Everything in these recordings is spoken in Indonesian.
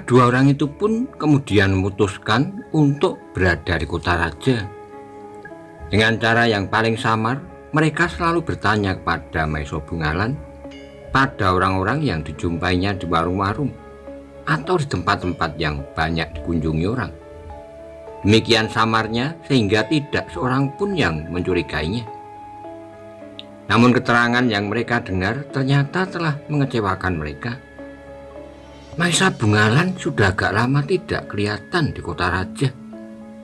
Kedua orang itu pun kemudian memutuskan untuk berada di kota raja. Dengan cara yang paling samar, mereka selalu bertanya kepada Maesa Bungalan pada orang-orang yang dijumpainya di warung-warung atau di tempat-tempat yang banyak dikunjungi orang. Demikian samarnya sehingga tidak seorang pun yang mencurigainya. Namun keterangan yang mereka dengar ternyata telah mengecewakan mereka. Maesa Bungalan sudah agak lama tidak kelihatan di kota raja,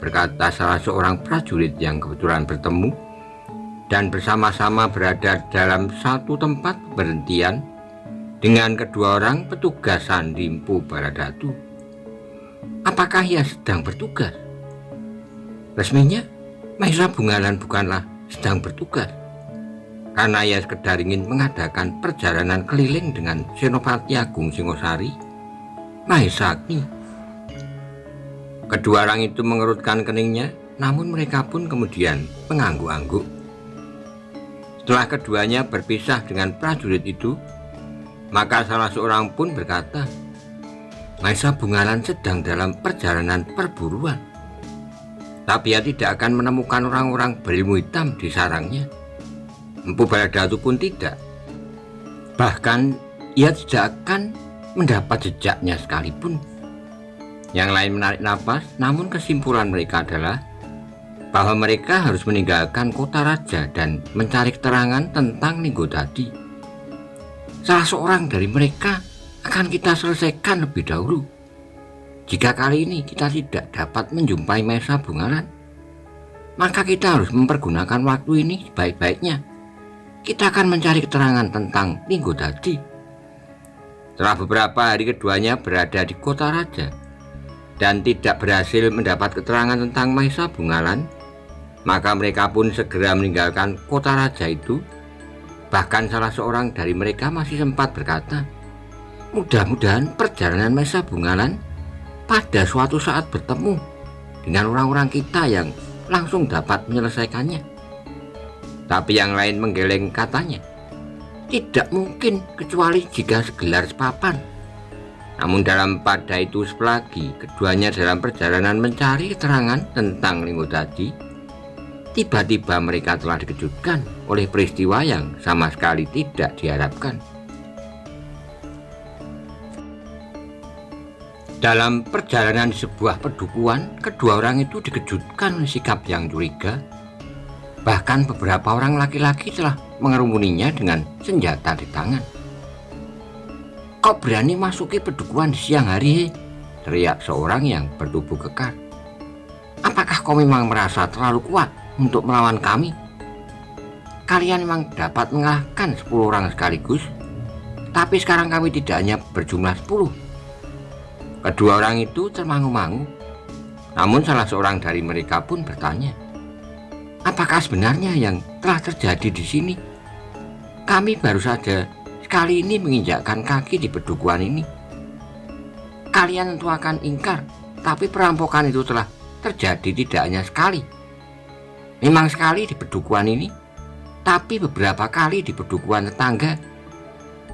berkata salah seorang prajurit yang kebetulan bertemu dan bersama-sama berada dalam satu tempat berhentian dengan kedua orang petugas Sandi Mpu Baradatu. Apakah ia sedang bertugas? Resminya, Maesa Bungalan bukanlah sedang bertugas, karena ia sekedar ingin mengadakan perjalanan keliling dengan Senopati Agung Singosari Maesa Agni. Kedua orang itu mengerutkan keningnya, namun mereka pun kemudian mengangguk-angguk. Setelah keduanya berpisah dengan prajurit itu, maka salah seorang pun berkata, Maesa Bungalan sedang dalam perjalanan perburuan, tapi ia tidak akan menemukan orang-orang berilmu hitam di sarangnya. Mpu Baradatu pun tidak. Bahkan ia tidak akan mendapat jejaknya sekalipun. Yang lain menarik napas, namun kesimpulan mereka adalah bahwa mereka harus meninggalkan kota raja dan mencari keterangan tentang Ninggotadi. Salah seorang dari mereka akan kita selesaikan lebih dahulu. Jika kali ini kita tidak dapat menjumpai Maesa Bungalan, maka kita harus mempergunakan waktu ini sebaik-baiknya. Kita akan mencari keterangan tentang Ninggotadi. Setelah beberapa hari keduanya berada di kota raja dan tidak berhasil mendapat keterangan tentang Maesa Bungalan, maka mereka pun segera meninggalkan kota raja itu. Bahkan salah seorang dari mereka masih sempat berkata, mudah-mudahan perjalanan Maesa Bungalan pada suatu saat bertemu dengan orang-orang kita yang langsung dapat menyelesaikannya. Tapi yang lain menggeleng katanya, tidak mungkin kecuali jika segelar sepapan. Namun dalam pada itu selagi keduanya dalam perjalanan mencari keterangan tentang Ninggotadi, tiba-tiba mereka telah dikejutkan oleh peristiwa yang sama sekali tidak diharapkan. Dalam perjalanan di sebuah pedukuhan, kedua orang itu dikejutkan oleh sikap yang curiga. Bahkan beberapa orang laki-laki telah mengerumuninya dengan senjata di tangan. Kau berani masuki pedukuhan di siang hari? Teriak seorang yang bertubuh kekar. Apakah kau memang merasa terlalu kuat untuk melawan kami? Kalian memang dapat mengalahkan 10 orang sekaligus, tapi sekarang kami tidak hanya berjumlah 10. Kedua orang itu termangu-mangu. Namun salah seorang dari mereka pun bertanya, apakah sebenarnya yang telah terjadi di sini? Kami baru saja sekali ini menginjakkan kaki di pedukuhan ini. Kalian tentu akan ingkar, tapi perampokan itu telah terjadi tidak hanya sekali. Memang sekali di pedukuhan ini, tapi beberapa kali di pedukuhan tetangga.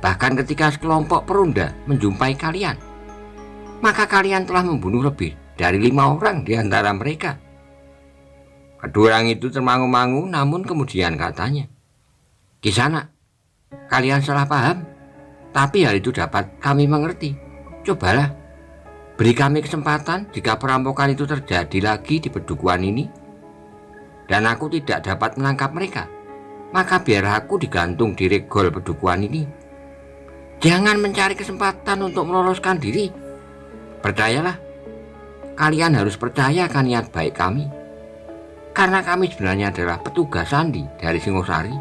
Bahkan ketika sekelompok perunda menjumpai kalian, maka kalian telah membunuh lebih dari 5 orang di antara mereka. Kedua orang itu termangu-mangu, namun kemudian katanya, Kisanak, kalian salah paham, tapi hal itu dapat kami mengerti. Cobalah, beri kami kesempatan jika perampokan itu terjadi lagi di pedukuhan ini, dan aku tidak dapat menangkap mereka, maka biar aku digantung di regol pedukuhan ini. Jangan mencari kesempatan untuk meloloskan diri. Percayalah, kalian harus percaya akan niat baik kami. Karena kami sebenarnya adalah petugas Sandi dari Singosari.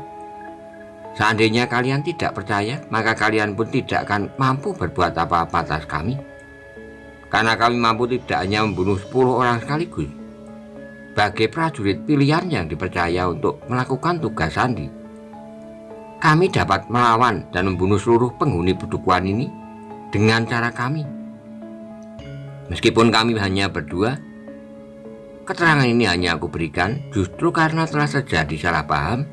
Seandainya kalian tidak percaya, maka kalian pun tidak akan mampu berbuat apa-apa atas kami. Karena kami mampu tidak hanya membunuh 10 orang sekaligus. Sebagai prajurit pilihan yang dipercaya untuk melakukan tugas Sandi, kami dapat melawan dan membunuh seluruh penghuni pedukuhan ini dengan cara kami. Meskipun kami hanya berdua, keterangan ini hanya aku berikan justru karena telah terjadi salah paham,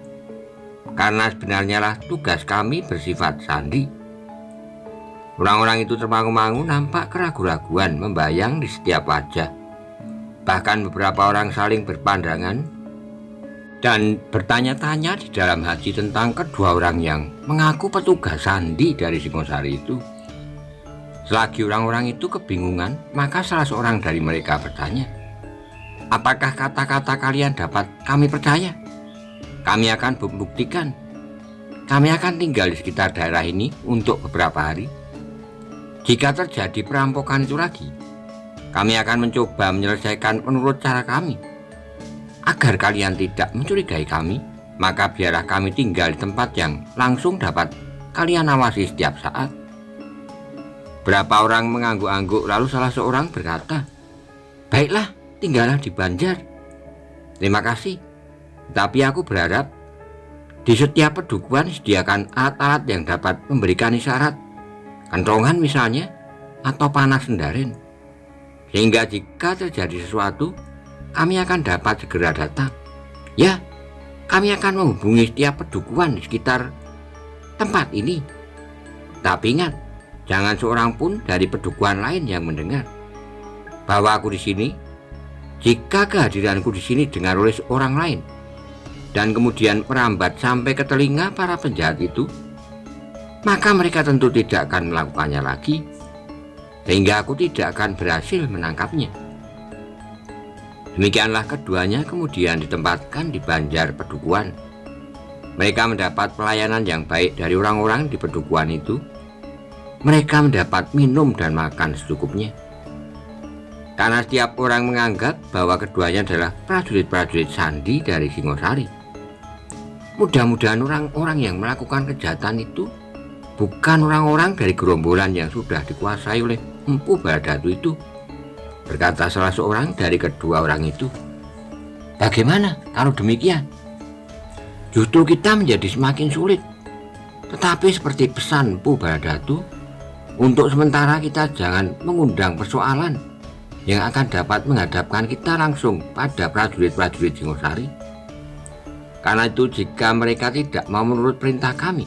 karena sebenarnya lah tugas kami bersifat Sandi. Orang-orang itu termangu-mangu, nampak keraguan-raguan membayang di setiap wajah. Bahkan beberapa orang saling berpandangan dan bertanya-tanya di dalam hati tentang kedua orang yang mengaku petugas sandi dari Singosari itu. Selagi orang-orang itu kebingungan, maka salah seorang dari mereka bertanya, "Apakah kata-kata kalian dapat kami percaya? Kami akan membuktikan. Kami akan tinggal di sekitar daerah ini untuk beberapa hari. Jika terjadi perampokan itu lagi, kami akan mencoba menyelesaikan menurut cara kami. Agar kalian tidak mencurigai kami, maka biarlah kami tinggal di tempat yang langsung dapat kalian awasi setiap saat." Berapa orang mengangguk-angguk, lalu salah seorang berkata, "Baiklah, tinggallah di Banjar. Terima kasih, tapi aku berharap di setiap pedukuhan disediakan alat-alat yang dapat memberikan isyarat, kentongan misalnya, atau panah sendaren, sehingga jika terjadi sesuatu, kami akan dapat segera datang. Ya, kami akan menghubungi setiap pedukuhan di sekitar tempat ini. Tapi ingat, jangan seorang pun dari pedukuhan lain yang mendengar bahwa aku di sini. Jika kehadiranku di sini dengar oleh orang lain dan kemudian merambat sampai ke telinga para penjahat itu, maka mereka tentu tidak akan melakukannya lagi, sehingga aku tidak akan berhasil menangkapnya." Demikianlah keduanya kemudian ditempatkan di Banjar Pedukuhan. Mereka mendapat pelayanan yang baik dari orang-orang di pedukuhan itu. Mereka mendapat minum dan makan secukupnya, karena setiap orang menganggap bahwa keduanya adalah prajurit-prajurit sandi dari Singosari. Mudah-mudahan orang-orang yang melakukan kejahatan itu bukan orang-orang dari gerombolan yang sudah dikuasai oleh Empu Baradatu itu, berkata salah seorang dari kedua orang itu. "Bagaimana kalau demikian? Justru kita menjadi semakin sulit. Tetapi seperti pesan Empu Baradatu, untuk sementara kita jangan mengundang persoalan yang akan dapat menghadapkan kita langsung pada prajurit-prajurit Singosari. Karena itu jika mereka tidak mau menurut perintah kami,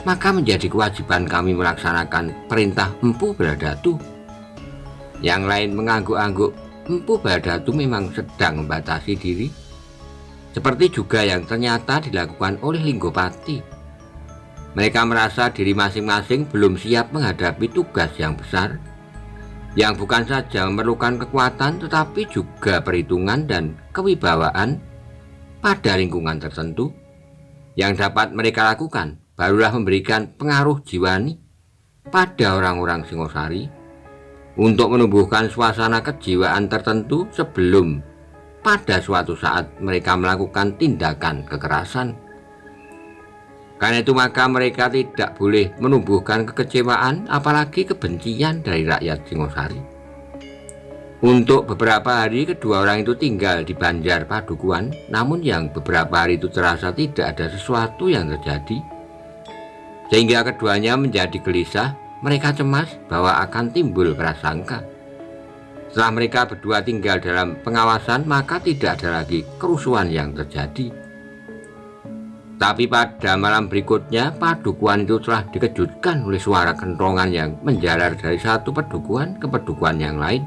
maka menjadi kewajiban kami melaksanakan perintah Empu Baradatu." Yang lain mengangguk-angguk. Empu Baradatu memang sedang membatasi diri, seperti juga yang ternyata dilakukan oleh Linggopati. Mereka merasa diri masing-masing belum siap menghadapi tugas yang besar, yang bukan saja memerlukan kekuatan tetapi juga perhitungan dan kewibawaan pada lingkungan tertentu. Yang dapat mereka lakukan barulah memberikan pengaruh jiwani pada orang-orang Singosari untuk menumbuhkan suasana kejiwaan tertentu sebelum pada suatu saat mereka melakukan tindakan kekerasan. Karena itu maka mereka tidak boleh menumbuhkan kekecewaan apalagi kebencian dari rakyat Singosari. Untuk beberapa hari kedua orang itu tinggal di Banjar Padukuhan, namun yang beberapa hari itu terasa tidak ada sesuatu yang terjadi, sehingga keduanya menjadi gelisah. Mereka cemas bahwa akan timbul prasangka. Setelah mereka berdua tinggal dalam pengawasan, maka tidak ada lagi kerusuhan yang terjadi. Tapi pada malam berikutnya, padukuhan itu telah dikejutkan oleh suara kentongan yang menjalar dari satu padukuhan ke padukuhan yang lain.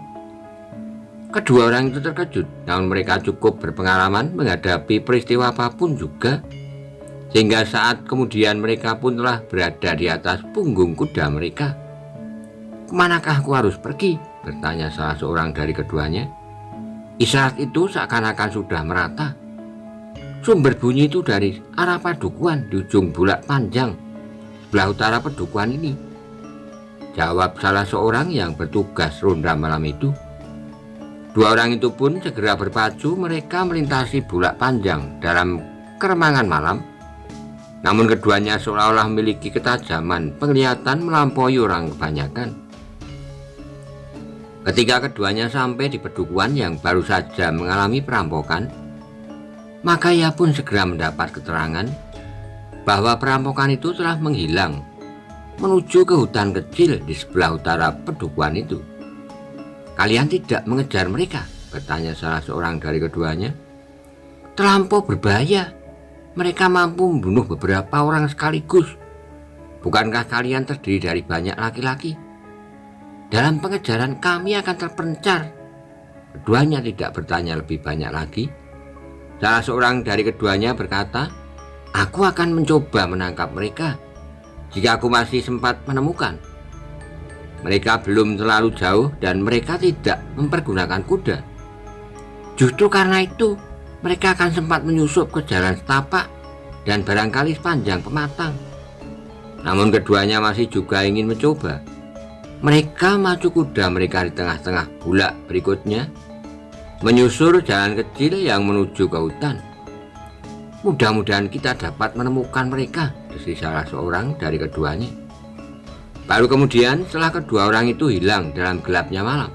Kedua orang itu terkejut, namun mereka cukup berpengalaman menghadapi peristiwa apapun juga, sehingga saat kemudian mereka pun telah berada di atas punggung kuda mereka. "Kemanakah aku harus pergi?" bertanya salah seorang dari keduanya. Isyarat itu seakan-akan sudah merata. Sumber bunyi itu dari arah padukuhan di ujung bulak panjang sebelah utara padukuhan ini, jawab salah seorang yang bertugas ronda malam itu. Dua orang itu pun segera berpacu. Mereka melintasi bulak panjang dalam keremangan malam, namun keduanya seolah-olah memiliki ketajaman penglihatan melampaui orang kebanyakan. Ketika keduanya sampai di padukuhan yang baru saja mengalami perampokan, maka ia pun segera mendapat keterangan bahwa perampokan itu telah menghilang menuju ke hutan kecil di sebelah utara padukuhan itu. "Kalian tidak mengejar mereka?" bertanya salah seorang dari keduanya. "Terlampau berbahaya. Mereka mampu membunuh beberapa orang sekaligus. Bukankah kalian terdiri dari banyak laki-laki? Dalam pengejaran kami akan terpencar." Keduanya tidak bertanya lebih banyak lagi. Salah seorang dari keduanya berkata, "Aku akan mencoba menangkap mereka jika aku masih sempat menemukan." Mereka belum terlalu jauh dan mereka tidak mempergunakan kuda. Justru karena itu, mereka akan sempat menyusup ke jalan setapak dan barangkali sepanjang pematang. Namun keduanya masih juga ingin mencoba. Mereka maju kuda mereka di tengah-tengah bulak berikutnya, menyusur jalan kecil yang menuju ke hutan. "Mudah-mudahan kita dapat menemukan mereka," desis salah seorang dari keduanya. Baru kemudian setelah kedua orang itu hilang dalam gelapnya malam,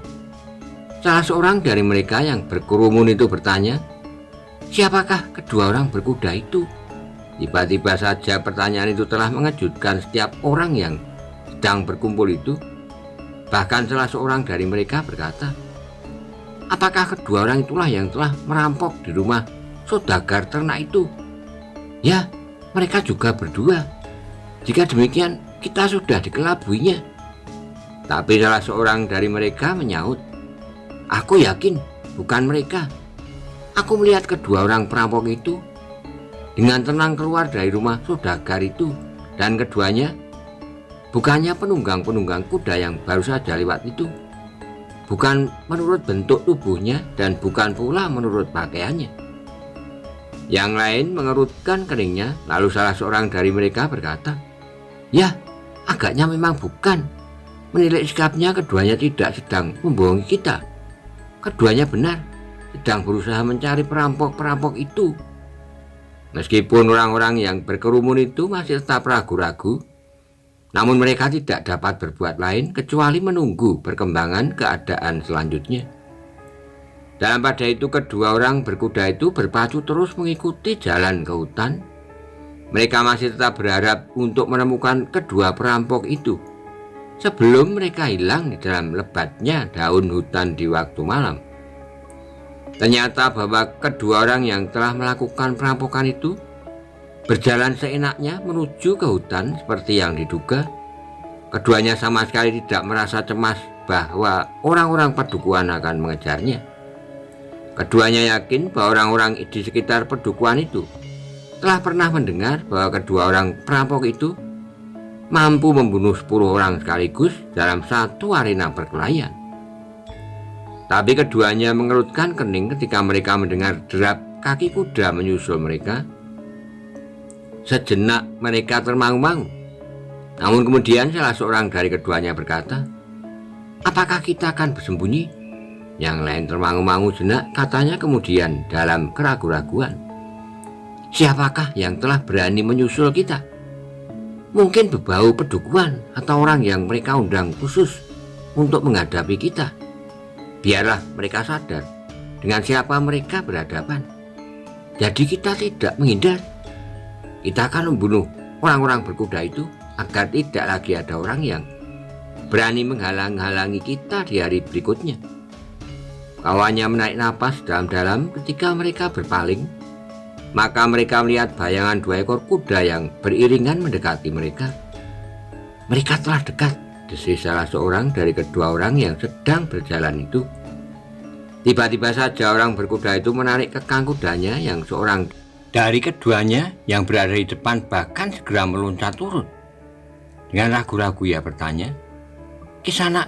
salah seorang dari mereka yang berkerumun itu bertanya, "Siapakah kedua orang berkuda itu?" Tiba-tiba saja pertanyaan itu telah mengejutkan setiap orang yang sedang berkumpul itu. Bahkan salah seorang dari mereka berkata, "Apakah kedua orang itulah yang telah merampok di rumah saudagar ternak itu?" "Ya, mereka juga berdua. Jika demikian, kita sudah dikelabuinya." Tapi salah seorang dari mereka menyaut, "Aku yakin bukan mereka. Aku melihat kedua orang perampok itu dengan tenang keluar dari rumah saudagar itu, dan keduanya bukannya penunggang-penunggang kuda yang baru saja lewat itu. Bukan menurut bentuk tubuhnya dan bukan pula menurut pakaiannya." Yang lain mengerutkan keningnya. Lalu salah seorang dari mereka berkata, "Ya, agaknya memang bukan. Menilik sikapnya, keduanya tidak sedang membohongi kita. Keduanya benar sedang berusaha mencari perampok-perampok itu." Meskipun orang-orang yang berkerumun itu masih tetap ragu-ragu, namun mereka tidak dapat berbuat lain kecuali menunggu perkembangan keadaan selanjutnya. Dalam pada itu kedua orang berkuda itu berpacu terus mengikuti jalan ke hutan. Mereka masih tetap berharap untuk menemukan kedua perampok itu sebelum mereka hilang di dalam lebatnya daun hutan di waktu malam. Ternyata bahwa kedua orang yang telah melakukan perampokan itu berjalan seenaknya menuju ke hutan seperti yang diduga. Keduanya sama sekali tidak merasa cemas bahwa orang-orang pedukuhan akan mengejarnya. Keduanya yakin bahwa orang-orang di sekitar pedukuhan itu telah pernah mendengar bahwa kedua orang perampok itu mampu membunuh 10 orang sekaligus dalam satu arena perkelahian. Tapi keduanya mengerutkan kening ketika mereka mendengar derap kaki kuda menyusul mereka. Sejenak mereka termangu-mangu. Namun kemudian salah seorang dari keduanya berkata, "Apakah kita akan bersembunyi?" Yang lain termangu-mangu jenak, katanya kemudian dalam keraguan-raguan, "Siapakah yang telah berani menyusul kita? Mungkin berbau pedukuhan atau orang yang mereka undang khusus untuk menghadapi kita. Biarlah mereka sadar dengan siapa mereka berhadapan. Jadi kita tidak menghindar. Kita akan membunuh orang-orang berkuda itu agar tidak lagi ada orang yang berani menghalang-halangi kita di hari berikutnya." Kawannya menarik napas dalam-dalam ketika mereka berpaling. Maka mereka melihat bayangan 2 ekor kuda yang beriringan mendekati mereka. "Mereka telah dekat," desis salah seorang dari kedua orang yang sedang berjalan itu. Tiba-tiba saja orang berkuda itu menarik kekang kudanya yang seorang dari keduanya yang berada di depan bahkan segera meloncat turun. Dengan ragu-ragu ia bertanya, "Kisanak,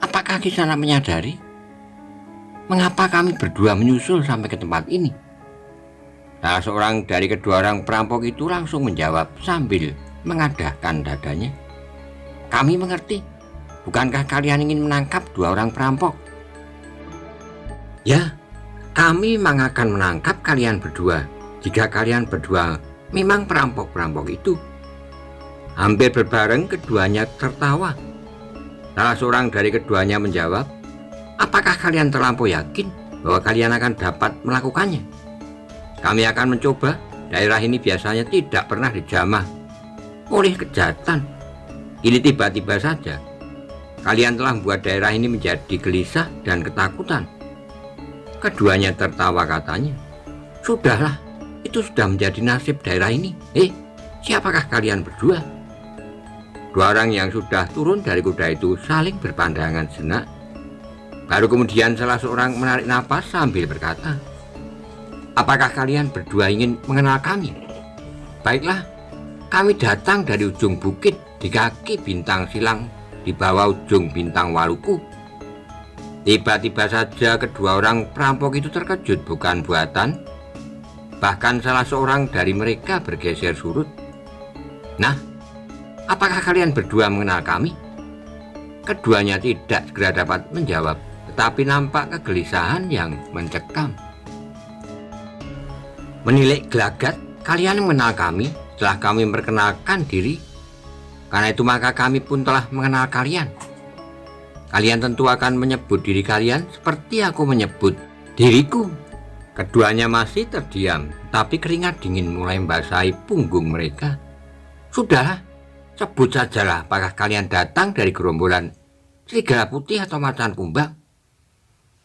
apakah Kisanak menyadari mengapa kami berdua menyusul sampai ke tempat ini?" Salah seorang dari kedua orang perampok itu langsung menjawab sambil mengadahkan dadanya, "Kami mengerti. Bukankah kalian ingin menangkap 2 orang perampok?" "Ya, kami memang akan menangkap kalian berdua jika kalian berdua memang perampok-perampok itu." Hampir berbareng keduanya tertawa. Salah seorang dari keduanya menjawab, "Apakah kalian terlampau yakin bahwa kalian akan dapat melakukannya? Kami akan mencoba. Daerah ini biasanya tidak pernah dijamah oleh kejahatan. Ini tiba-tiba saja kalian telah membuat daerah ini menjadi gelisah dan ketakutan." Keduanya tertawa katanya, "Sudahlah, itu sudah menjadi nasib daerah ini. Siapakah kalian berdua?" Dua orang yang sudah turun dari kuda itu saling berpandangan sejenak. Baru kemudian salah seorang menarik napas sambil berkata, "Apakah kalian berdua ingin mengenal kami? Baiklah, kami datang dari ujung bukit di kaki bintang silang di bawah ujung bintang Waluku." Tiba-tiba saja kedua orang perampok itu terkejut bukan buatan. Bahkan salah seorang dari mereka bergeser surut. "Nah, apakah kalian berdua mengenal kami?" Keduanya tidak segera dapat menjawab, tetapi nampak kegelisahan yang mencekam. "Menilik gelagat, kalian mengenal kami setelah kami memperkenalkan diri. Karena itu maka kami pun telah mengenal kalian. Kalian tentu akan menyebut diri kalian seperti aku menyebut diriku." Keduanya masih terdiam, tapi keringat dingin mulai membasahi punggung mereka. "Sudahlah, sebut sajalah apakah kalian datang dari gerombolan serigala putih atau macan kumbang?"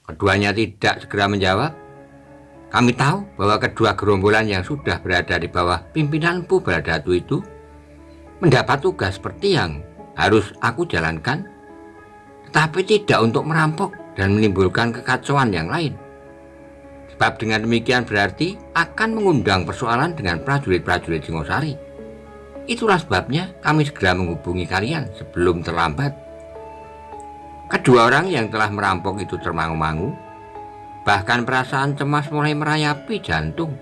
Keduanya tidak segera menjawab. Kami tahu bahwa kedua gerombolan yang sudah berada di bawah pimpinan Empu Baladatu itu mendapat tugas seperti yang harus aku jalankan, tetapi tidak untuk merampok dan menimbulkan kekacauan yang lain. Sebab dengan demikian berarti akan mengundang persoalan dengan prajurit-prajurit Singosari. Itulah sebabnya kami segera menghubungi kalian sebelum terlambat. Kedua orang yang telah merampok itu termangu-mangu. Bahkan perasaan cemas mulai merayapi jantung.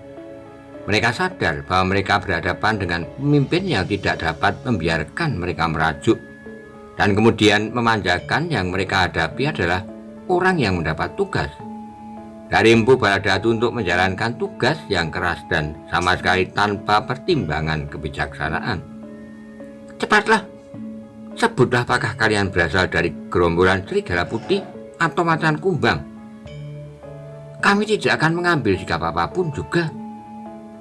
Mereka sadar bahwa mereka berhadapan dengan pemimpin yang tidak dapat membiarkan mereka merajuk. Dan kemudian memanjakan yang mereka hadapi adalah orang yang mendapat tugas dari Empu Baladatu untuk menjalankan tugas yang keras dan sama sekali tanpa pertimbangan kebijaksanaan. "Cepatlah, sebutlah apakah kalian berasal dari gerombolan serigala putih atau macan kumbang. Kami tidak akan mengambil sikap apapun juga.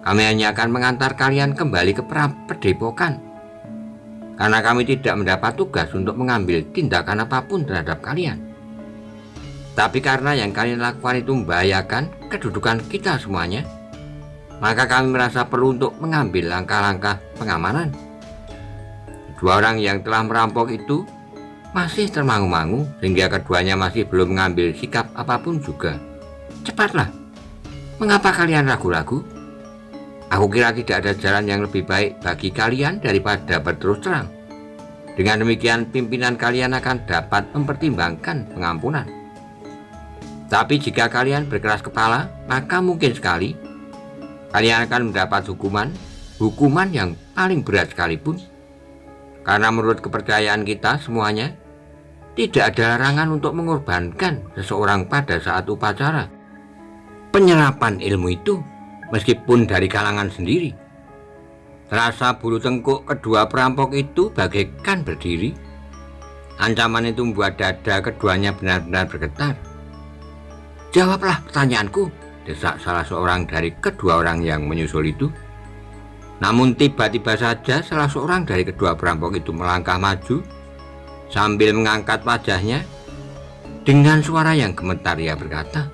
Kami hanya akan mengantar kalian kembali ke Padepokan. Karena kami tidak mendapat tugas untuk mengambil tindakan apapun terhadap kalian. Tapi karena yang kalian lakukan itu membahayakan kedudukan kita semuanya, maka kami merasa perlu untuk mengambil langkah-langkah pengamanan." Dua orang yang telah merampok itu masih termangu-mangu sehingga keduanya masih belum mengambil sikap apapun juga. "Cepatlah, mengapa kalian ragu-ragu? Aku kira tidak ada jalan yang lebih baik bagi kalian daripada berterus terang. Dengan demikian pimpinan kalian akan dapat mempertimbangkan pengampunan. Tapi jika kalian berkeras kepala, maka mungkin sekali kalian akan mendapat hukuman yang paling berat sekalipun. Karena menurut kepercayaan kita semuanya, tidak ada larangan untuk mengorbankan seseorang pada saat upacara penyerapan ilmu itu, meskipun dari kalangan sendiri." Terasa bulu tengkuk kedua perampok itu bagaikan berdiri. Ancaman itu membuat dada keduanya benar-benar bergetar. "Jawablah pertanyaanku," desak salah seorang dari kedua orang yang menyusul itu. Namun tiba-tiba saja salah seorang dari kedua perampok itu melangkah maju sambil mengangkat wajahnya. Dengan suara yang gemetar ia berkata,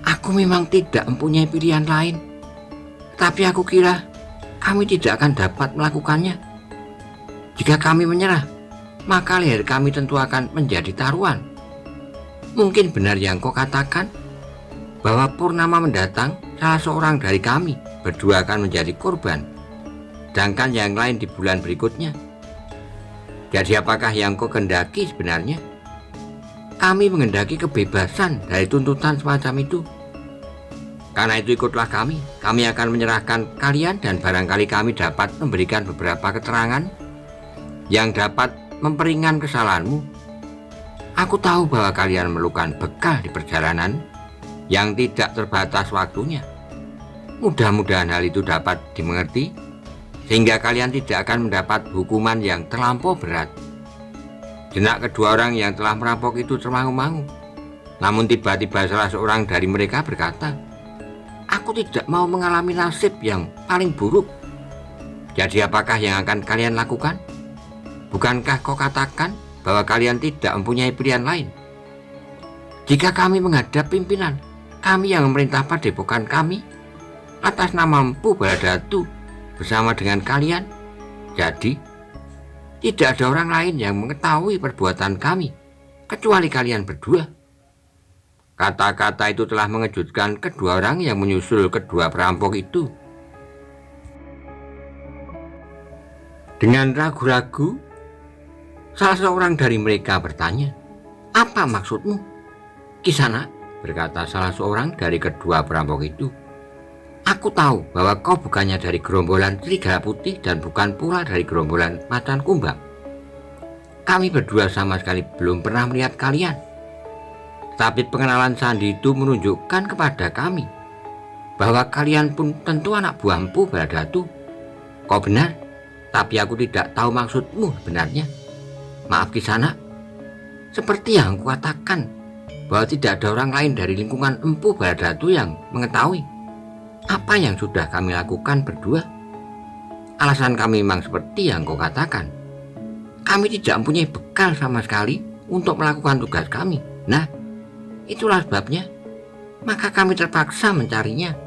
"Aku memang tidak mempunyai pilihan lain, tapi aku kira kami tidak akan dapat melakukannya. Jika kami menyerah, maka leher kami tentu akan menjadi taruhan. Mungkin benar yang kau katakan, bahwa purnama mendatang salah seorang dari kami berdua akan menjadi korban, sedangkan yang lain di bulan berikutnya. Jadi apakah yang kau kehendaki sebenarnya? Kami menghendaki kebebasan dari tuntutan semacam itu. Karena itu ikutlah kami akan menyerahkan kalian dan barangkali kami dapat memberikan beberapa keterangan yang dapat memperingan kesalahanmu. Aku tahu bahwa kalian memerlukan bekal di perjalanan yang tidak terbatas waktunya. Mudah-mudahan hal itu dapat dimengerti, sehingga kalian tidak akan mendapat hukuman yang terlampau berat." Jenak kedua orang yang telah merampok itu termangu-mangu. Namun tiba-tiba salah seorang dari mereka berkata, "Aku tidak mau mengalami nasib yang paling buruk. Jadi apakah yang akan kalian lakukan? Bukankah kau katakan bahwa kalian tidak mempunyai pilihan lain? Jika kami menghadap pimpinan, kami yang memerintah padepokan kami atas nama Empu Baladatu bersama dengan kalian, jadi Tidak ada orang lain yang mengetahui perbuatan kami, kecuali kalian berdua. Kata-kata itu telah mengejutkan kedua orang yang menyusul kedua perampok itu. Dengan ragu-ragu, salah seorang dari mereka bertanya, "Apa maksudmu?" "Kisanak," berkata salah seorang dari kedua perampok itu, "aku tahu bahwa kau bukannya dari gerombolan Serigala Putih dan bukan pula dari gerombolan Macan Kumbang. Kami berdua sama sekali belum pernah melihat kalian. Tapi pengenalan sandi itu menunjukkan kepada kami bahwa kalian pun tentu anak buah Empu Bharadatu. Kau benar, tapi aku tidak tahu maksudmu sebenarnya. Maaf Kisanak, seperti yang kukatakan bahwa tidak ada orang lain dari lingkungan Empu Bharadatu yang mengetahui apa yang sudah kami lakukan berdua. Alasan kami memang seperti yang kau katakan. Kami tidak mempunyai bekal sama sekali untuk melakukan tugas kami. Nah, itulah sebabnya maka kami terpaksa mencarinya.